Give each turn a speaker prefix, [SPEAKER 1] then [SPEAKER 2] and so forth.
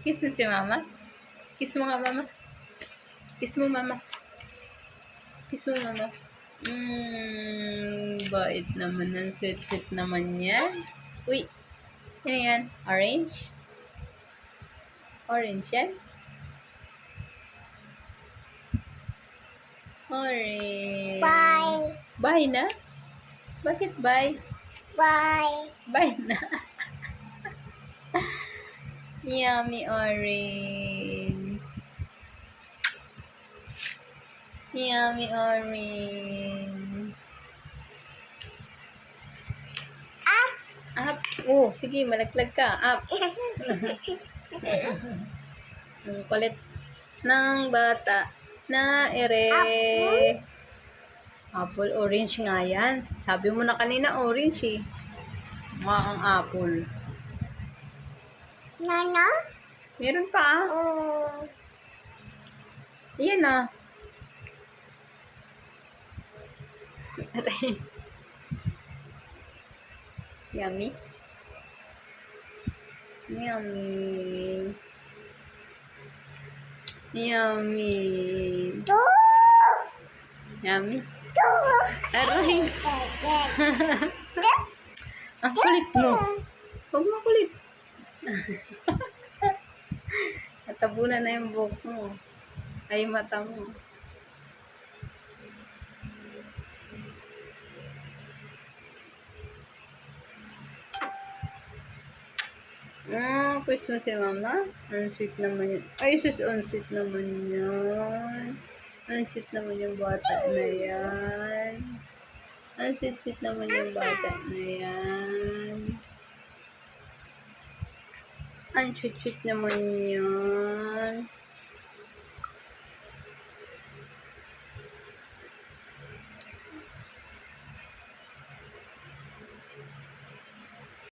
[SPEAKER 1] Kiss mo si mama. Kiss mo nga mama. Kiss mo mama. Kiss mo mama. Bait naman ng sweet-sweet naman yan. Uy, ano yan? Orange? Orange yan? Orange.
[SPEAKER 2] Bye.
[SPEAKER 1] Bye na? Bakit bye?
[SPEAKER 2] Bye.
[SPEAKER 1] Bye na. Yummy orange. Yummy orange.
[SPEAKER 2] Up.
[SPEAKER 1] Up. Oh, sige, malaglag ka. Up. Ang kulit ng bata na ere. Apple, orange nga yan. Sabi mo na kanina orange eh. Mga ang apple.
[SPEAKER 2] Nana?
[SPEAKER 1] Meron pa ah.
[SPEAKER 2] Oh.
[SPEAKER 1] Ayan ah. Aray. Yummy. Yummy. Yummy.
[SPEAKER 2] Two.
[SPEAKER 1] Yummy.
[SPEAKER 2] Two.
[SPEAKER 1] Aray. Ang kulit mo. Huwag mo kulit. Natabunan na yung buhok mo. Ay, mata mo. Kiss mo si mama. Ang sweet naman yun. Ay, sus, ang sweet naman yan. Ang sweet naman yung bata na yan. Ang sweet naman yung bata na yan. Ang sweet naman yan.